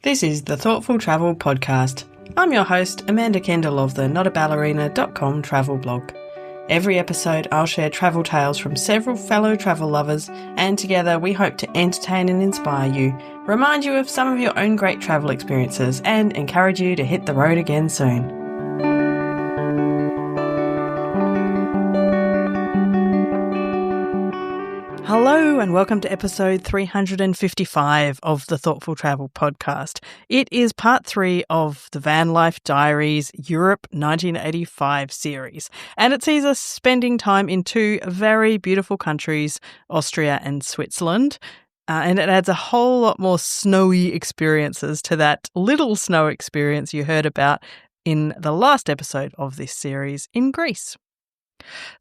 This is the Thoughtful Travel Podcast. I'm your host, Amanda Kendall of the notaballerina.com travel blog. Every episode, I'll share travel tales from several fellow travel lovers, and together we hope to entertain and inspire you, remind you of some of your own great travel experiences, and encourage you to hit the road again soon. Hello and welcome to episode 355 of the Thoughtful Travel Podcast. It is part 3 of the Van Life Diaries Europe 1985 series, and it sees us spending time in two very beautiful countries, Austria and Switzerland. And it adds a whole lot more snowy experiences to that little snow experience you heard about in the last episode of this series in Greece.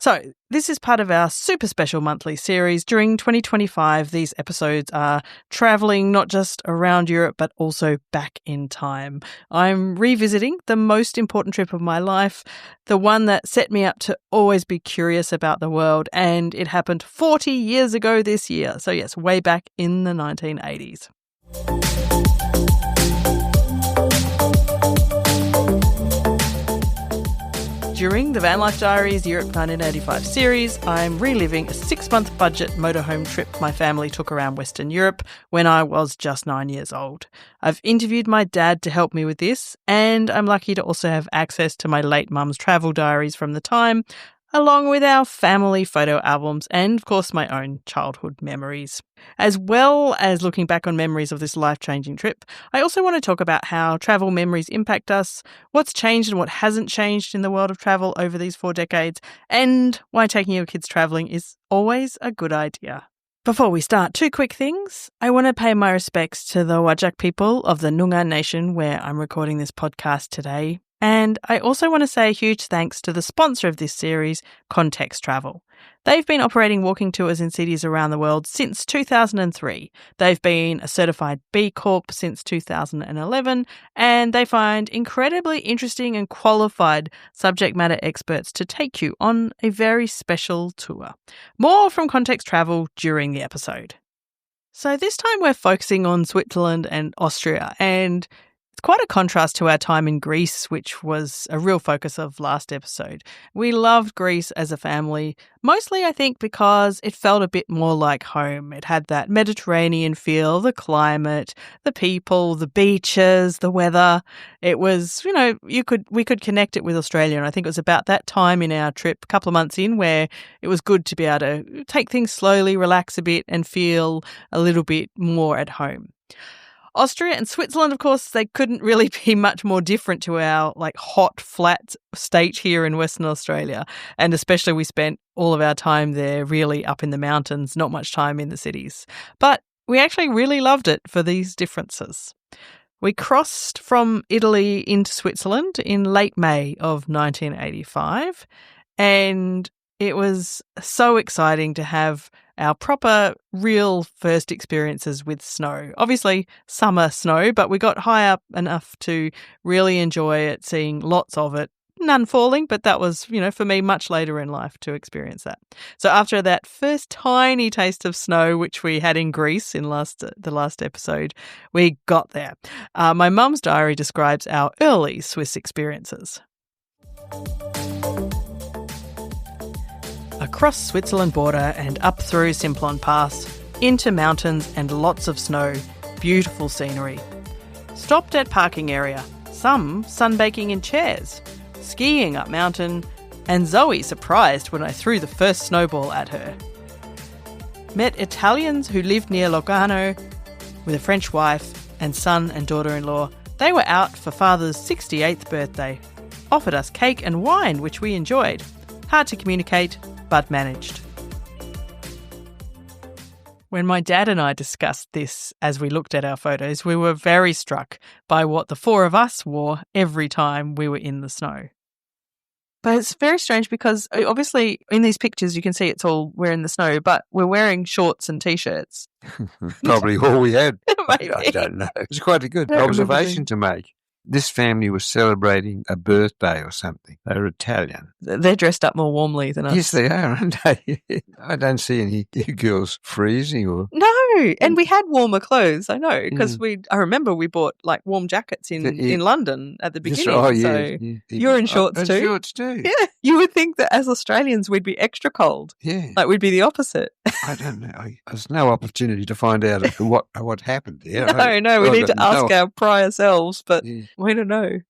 So, this is part of our super special monthly series. During 2025, these episodes are travelling not just around Europe, but also back in time. I'm revisiting the most important trip of my life, the one that set me up to always be curious about the world, and it happened 40 years ago this year. So yes, way back in the 1980s. During the Van Life Diaries Europe 1985 series, I'm reliving a 6-month budget motorhome trip my family took around Western Europe when I was just 9 years old. I've interviewed my dad to help me with this, and I'm lucky to also have access to my late mum's travel diaries from the time, along with our family photo albums and, of course, my own childhood memories. As well as looking back on memories of this life-changing trip, I also want to talk about how travel memories impact us, what's changed and what hasn't changed in the world of travel over these 4 decades, and why taking your kids travelling is always a good idea. Before we start, 2 quick things. I want to pay my respects to the Whadjuk people of the Noongar Nation where I'm recording this podcast today. And I also want to say a huge thanks to the sponsor of this series, Context Travel. They've been operating walking tours in cities around the world since 2003. They've been a certified B Corp since 2011, and they find incredibly interesting and qualified subject matter experts to take you on a very special tour. More from Context Travel during the episode. So this time we're focusing on Switzerland and Austria, and it's quite a contrast to our time in Greece, which was a real focus of last episode. We loved Greece as a family, mostly I think because it felt a bit more like home. It had that Mediterranean feel, the climate, the people, the beaches, the weather. It was, we could connect it with Australia, and I think it was about that time in our trip, a couple of months in, where it was good to be able to take things slowly, relax a bit, and feel a little bit more at home. Austria and Switzerland, of course, they couldn't really be much more different to our hot, flat state here in Western Australia. And especially we spent all of our time there really up in the mountains, not much time in the cities. But we actually really loved it for these differences. We crossed from Italy into Switzerland in late May of 1985, and it was so exciting to have our proper, real first experiences with snow. Obviously, summer snow, but we got high up enough to really enjoy it, seeing lots of it. None falling, but that was, for me, much later in life to experience that. So after that first tiny taste of snow, which we had in Greece in the last episode, we got there. My mum's diary describes our early Swiss experiences. Across Switzerland border and up through Simplon Pass, into mountains and lots of snow, beautiful scenery. Stopped at parking area, some sunbaking in chairs, skiing up mountain, and Zoe surprised when I threw the first snowball at her. Met Italians who lived near Lugano with a French wife and son and daughter-in-law. They were out for father's 68th birthday. Offered us cake and wine, which we enjoyed. Hard to communicate, but managed. When my dad and I discussed this as we looked at our photos, we were very struck by what the 4 of us wore every time we were in the snow. But it's very strange because obviously in these pictures you can see it's all we're in the snow, but we're wearing shorts and T-shirts. Probably all we had. Maybe. I don't know. It's quite a good observation to make. This family was celebrating a birthday or something. They were Italian. They're dressed up more warmly than us. Yes, they are, aren't they? I don't see any girls freezing or... No, know. And we had warmer clothes, I know, because I remember we bought like warm jackets in London at the beginning. Oh, yeah. So you're in shorts too? Shorts too. Yeah. You would think that as Australians we'd be extra cold. Yeah. Like we'd be the opposite. I don't know. There's no opportunity to find out what happened there. No, we need to ask our prior selves, but we don't know.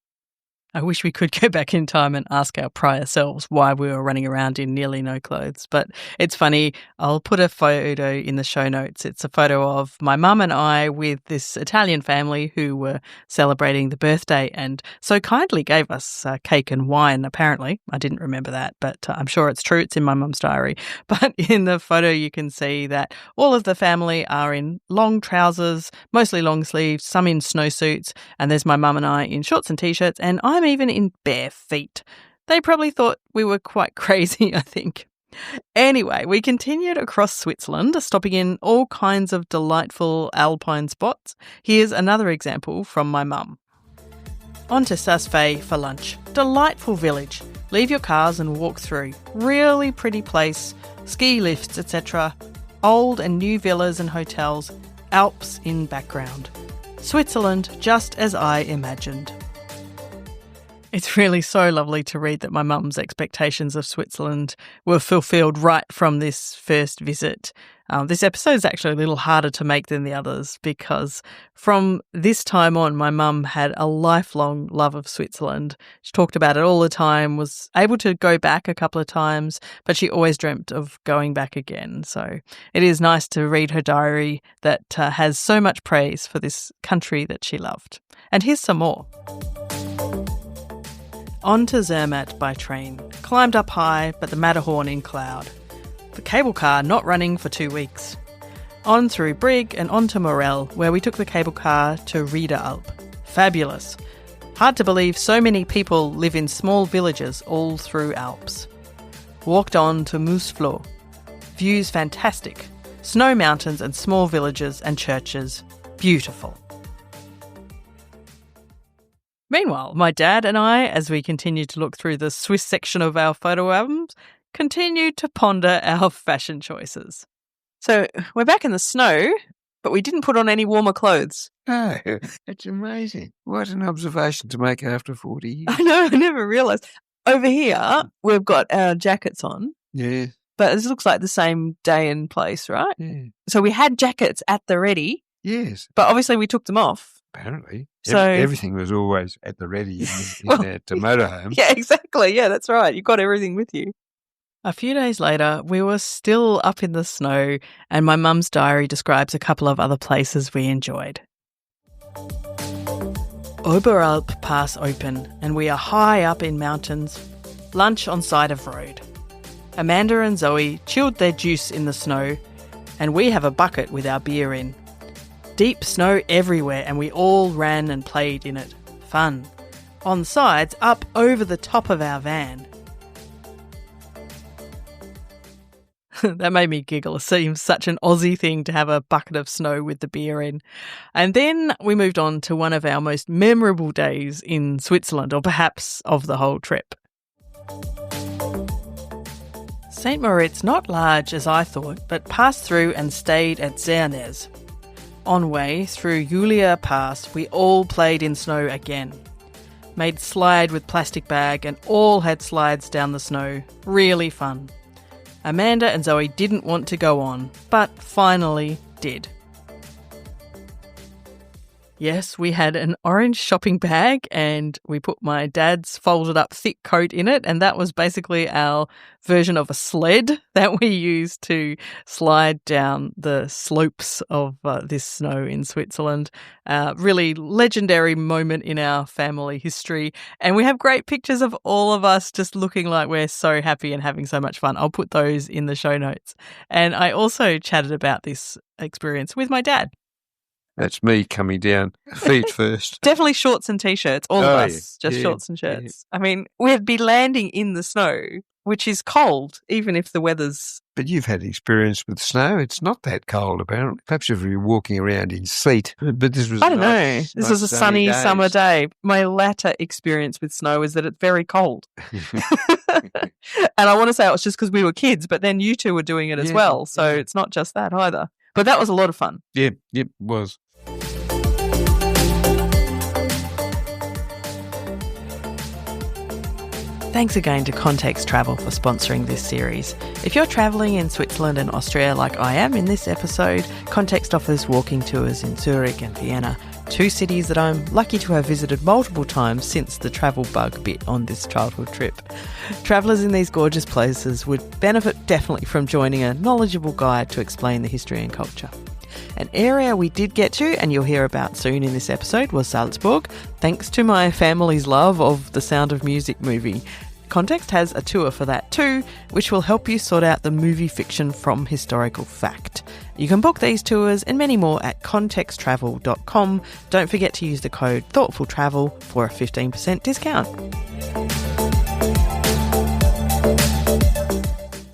I wish we could go back in time and ask our prior selves why we were running around in nearly no clothes. But it's funny. I'll put a photo in the show notes. It's a photo of my mum and I with this Italian family who were celebrating the birthday and so kindly gave us cake and wine, apparently. I didn't remember that, but I'm sure it's true. It's in my mum's diary. But in the photo, you can see that all of the family are in long trousers, mostly long sleeves, some in snowsuits, and there's my mum and I in shorts and T-shirts, and I'm even in bare feet. They probably thought we were quite crazy, I think. Anyway, we continued across Switzerland, stopping in all kinds of delightful alpine spots. Here's another example from my mum. On to Saas-Fee for lunch. Delightful village. Leave your cars and walk through. Really pretty place. Ski lifts, etc. Old and new villas and hotels. Alps in background. Switzerland just as I imagined. It's really so lovely to read that my mum's expectations of Switzerland were fulfilled right from this first visit. This episode is actually a little harder to make than the others because from this time on, my mum had a lifelong love of Switzerland. She talked about it all the time, was able to go back a couple of times, but she always dreamt of going back again. So it is nice to read her diary that has so much praise for this country that she loved. And here's some more. On to Zermatt by train. Climbed up high, but the Matterhorn in cloud. The cable car not running for 2 weeks. On through Brig and on to Morel, where we took the cable car to Rieder Alp. Fabulous. Hard to believe so many people live in small villages all through Alps. Walked on to Moosflor. Views fantastic. Snow mountains and small villages and churches. Beautiful. Meanwhile, my dad and I, as we continued to look through the Swiss section of our photo albums, continued to ponder our fashion choices. So we're back in the snow, but we didn't put on any warmer clothes. No, it's amazing. What an observation to make after 40 years. I know, I never realised. Over here, we've got our jackets on. Yeah. But it looks like the same day and place, right? Yeah. So we had jackets at the ready. Yes. But obviously we took them off. Apparently. So everything was always at the ready in that motorhome. Yeah, exactly. Yeah, that's right. You got everything with you. A few days later, we were still up in the snow, and my mum's diary describes a couple of other places we enjoyed. Oberalp Pass open, and we are high up in mountains. Lunch on side of road. Amanda and Zoe chilled their juice in the snow, and we have a bucket with our beer in. Deep snow everywhere, and we all ran and played in it. Fun. On sides, up over the top of our van. That made me giggle. It seems such an Aussie thing to have a bucket of snow with the beer in. And then we moved on to one of our most memorable days in Switzerland, or perhaps of the whole trip. St. Moritz, not large as I thought, but passed through and stayed at Zernez. On way through Julia Pass, we all played in snow again. Made slide with plastic bag and all had slides down the snow. Really fun. Amanda and Zoe didn't want to go on, but finally did. Yes, we had an orange shopping bag and we put my dad's folded up thick coat in it, and that was basically our version of a sled that we used to slide down the slopes of this snow in Switzerland. Really legendary moment in our family history, and we have great pictures of all of us just looking like we're so happy and having so much fun. I'll put those in the show notes. And I also chatted about this experience with my dad. That's me coming down feet first. Definitely shorts and T-shirts, all of us, just shorts and shirts. Yeah. I mean, we'd be landing in the snow, which is cold, even if the weather's... But you've had experience with snow. It's not that cold, apparently. Perhaps if you're walking around in sleet. But this was I don't know. This was a sunny summer day. My latter experience with snow is that it's very cold. And I want to say it was just because we were kids, but then you two were doing it as well. So it's not just that either. But that was a lot of fun. Yep, it was. Thanks again to Context Travel for sponsoring this series. If you're travelling in Switzerland and Austria like I am in this episode, Context offers walking tours in Zurich and Vienna, 2 cities that I'm lucky to have visited multiple times since the travel bug bit on this childhood trip. Travellers in these gorgeous places would benefit definitely from joining a knowledgeable guide to explain the history and culture. An area we did get to, and you'll hear about soon in this episode, was Salzburg, thanks to my family's love of the Sound of Music movie. Context has a tour for that too, which will help you sort out the movie fiction from historical fact. You can book these tours and many more at contexttravel.com. Don't forget to use the code ThoughtfulTravel for a 15% discount.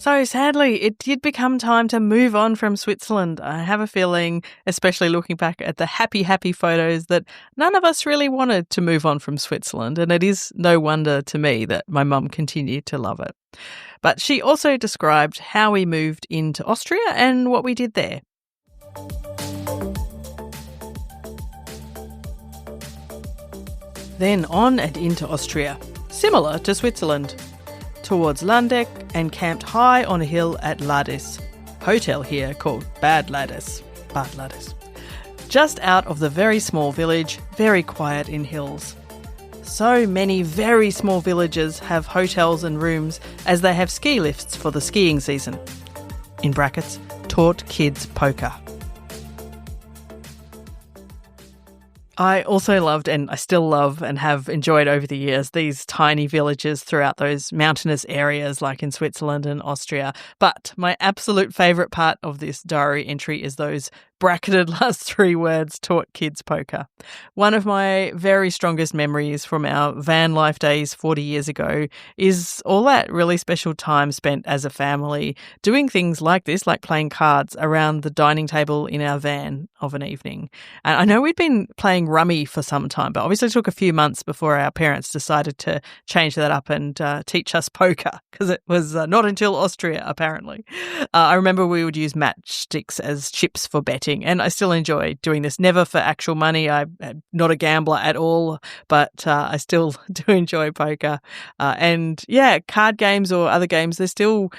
So sadly, it did become time to move on from Switzerland. I have a feeling, especially looking back at the happy photos, that none of us really wanted to move on from Switzerland, and it is no wonder to me that my mum continued to love it. But she also described how we moved into Austria and what we did there. Then on and into Austria, similar to Switzerland, towards Landeck and camped high on a hill at Ladis. Hotel here called Bad Ladis. Just out of the very small village, very quiet in hills. So many very small villages have hotels and rooms as they have ski lifts for the skiing season. In brackets, taught kids poker. I also loved, and I still love and have enjoyed over the years, these tiny villages throughout those mountainous areas like in Switzerland and Austria. But my absolute favourite part of this diary entry is those bracketed last 3 words, taught kids poker. One of my very strongest memories from our van life days 40 years ago is all that really special time spent as a family doing things like this, like playing cards around the dining table in our van of an evening. And I know we'd been playing rummy for some time, but obviously it took a few months before our parents decided to change that up and teach us poker, because it was not until Austria, apparently. I remember we would use matchsticks as chips for betting, and I still enjoy doing this. Never for actual money. I'm not a gambler at all, but I still do enjoy poker. And yeah, card games or other games, they still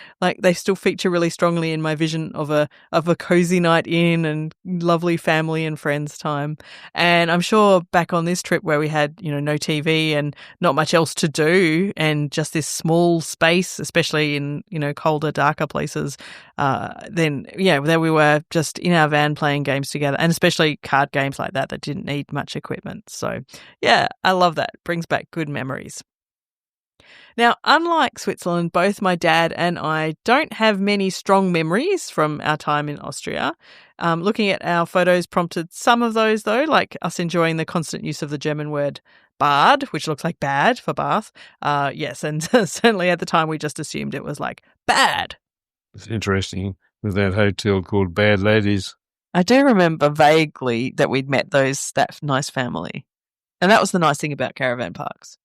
feature really strongly in my vision of a cozy night in and lovely family and friends time. And I'm sure back on this trip where we had, no TV and not much else to do and just this small space, especially in, colder, darker places, then there we were just in our van playing games together, and especially card games like that didn't need much equipment. So yeah, I love that. Brings back good memories. Now, unlike Switzerland, both my dad and I don't have many strong memories from our time in Austria. Looking at our photos prompted some of those, though, like us enjoying the constant use of the German word Bad, which looks like bad for bath. Yes, and certainly at the time we just assumed it was like bad. It's interesting with that hotel called Bad Ladies. I do remember vaguely that we'd met that nice family. And that was the nice thing about caravan parks.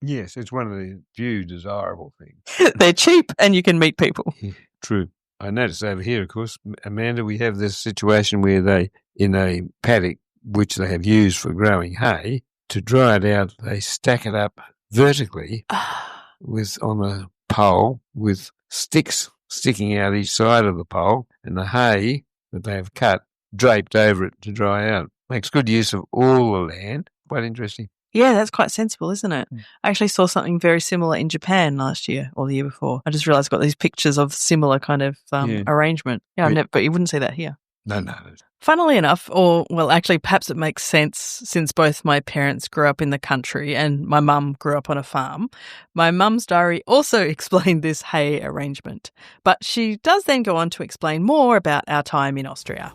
Yes, it's one of the few desirable things. They're cheap and you can meet people. Yeah, true. I noticed over here, of course, Amanda, we have this situation where they, in a paddock which they have used for growing hay, to dry it out, they stack it up vertically on a pole with sticks sticking out each side of the pole, and the hay that they have cut draped over it to dry out. Makes good use of all the land. Quite interesting. Yeah, that's quite sensible, isn't it? I actually saw something very similar in Japan last year or the year before. I just realised I've got these pictures of similar kind of arrangement. Yeah, but you wouldn't see that here. No. Funnily enough, actually perhaps it makes sense since both my parents grew up in the country and my mum grew up on a farm. My mum's diary also explained this hay arrangement, but she does then go on to explain more about our time in Austria.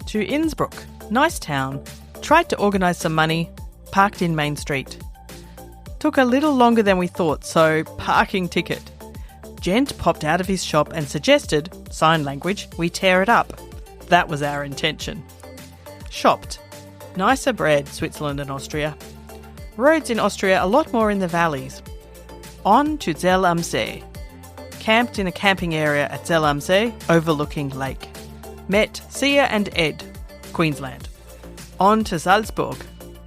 To Innsbruck, nice town, tried to organise some money, parked in Main Street. Took a little longer than we thought, so parking ticket. Gent popped out of his shop and suggested, sign language, we tear it up. That was our intention. Shopped. Nicer bread, Switzerland and Austria. Roads in Austria a lot more in the valleys. On to Zell am See. camped in a camping area at Zell am See, overlooking lake. Met Sia and Ed, Queensland. On to Salzburg,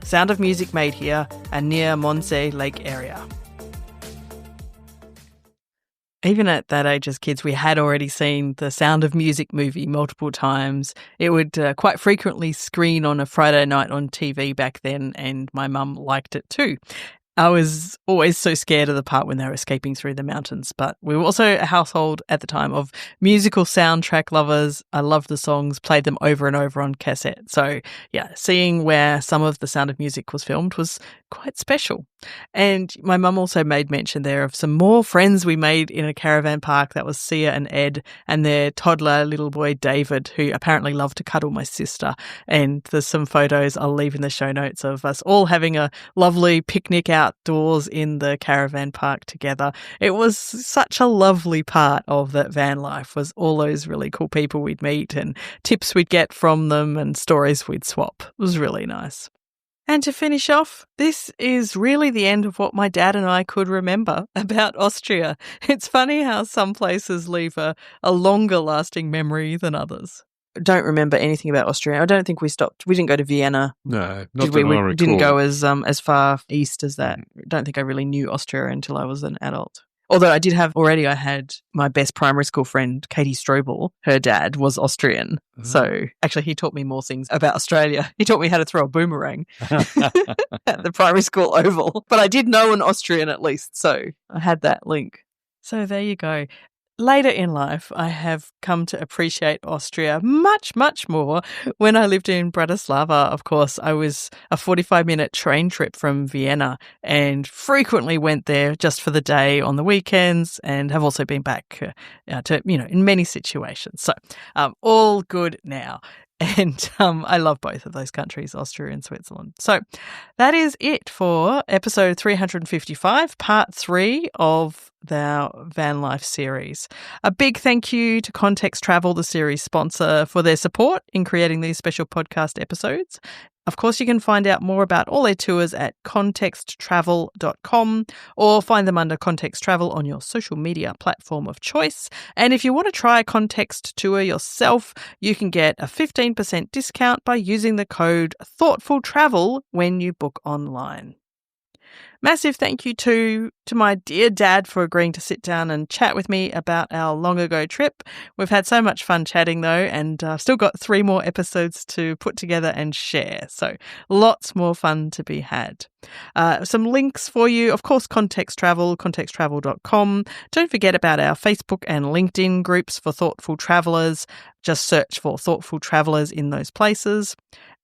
Sound of Music made here and near Mondsee Lake area. Even at that age as kids, we had already seen the Sound of Music movie multiple times. It would quite frequently screen on a Friday night on TV back then, and my mum liked it too. I was always so scared of the part when they were escaping through the mountains, but we were also a household at the time of musical soundtrack lovers. I loved the songs, played them over and over on cassette. So yeah, seeing where some of the Sound of Music was filmed was quite special. And my mum also made mention there of some more friends we made in a caravan park. That was Sia and Ed and their toddler little boy David, who apparently loved to cuddle my sister. And there's some photos I'll leave in the show notes of us all having a lovely picnic outdoors in the caravan park together. It was such a lovely part of that van life, was all those really cool people we'd meet and tips we'd get from them and stories we'd swap. It was really nice. And to finish off, this is really the end of what my dad and I could remember about Austria. It's funny how some places leave a longer lasting memory than others. I don't remember anything about Austria. I don't think we stopped. We didn't go to Vienna. No, not did we? that I We didn't recall. go as far east as that. I don't think I really knew Austria until I was an adult. Although I had my best primary school friend, Katie Strobel. Her dad was Austrian. Oh. So actually he taught me more things about Australia. He taught me how to throw a boomerang at the primary school oval. But I did know an Austrian at least, so I had that link. So there you go. Later in life, I have come to appreciate Austria much, much more. When I lived in Bratislava, of course, I was a 45-minute train trip from Vienna and frequently went there just for the day on the weekends, and have also been back to, in many situations. So all good now. And I love both of those countries, Austria and Switzerland. So that is it for episode 355, part 3 of our van life series. A big thank you to Context Travel, the series sponsor, for their support in creating these special podcast episodes. Of course, you can find out more about all their tours at contexttravel.com or find them under Context Travel on your social media platform of choice. And if you want to try a Context tour yourself, you can get a 15% discount by using the code ThoughtfulTravel when you book online. Massive thank you to my dear dad for agreeing to sit down and chat with me about our long ago trip. We've had so much fun chatting though, and I've still got 3 more episodes to put together and share. So lots more fun to be had. Some links for you, of course, Context Travel, contexttravel.com. Don't forget about our Facebook and LinkedIn groups for thoughtful travellers. Just search for Thoughtful Travellers in those places.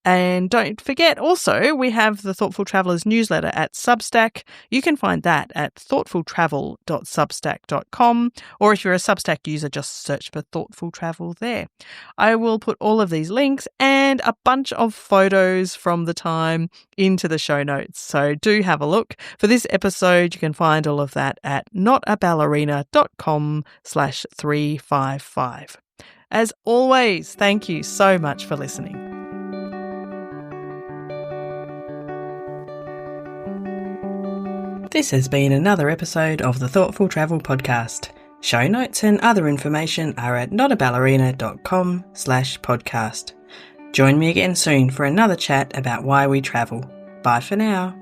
And don't forget also, we have the Thoughtful Travellers newsletter at Substack. You can find that at thoughtfultravel.substack.com, or if you're a Substack user, just search for Thoughtful Travel there. I will put all of these links and a bunch of photos from the time into the show notes, so do have a look. For this episode, you can find all of that at notaballerina.com/355. As always, thank you so much for listening. This has been another episode of the Thoughtful Travel Podcast. Show notes and other information are at notaballerina.com/podcast. Join me again soon for another chat about why we travel. Bye for now.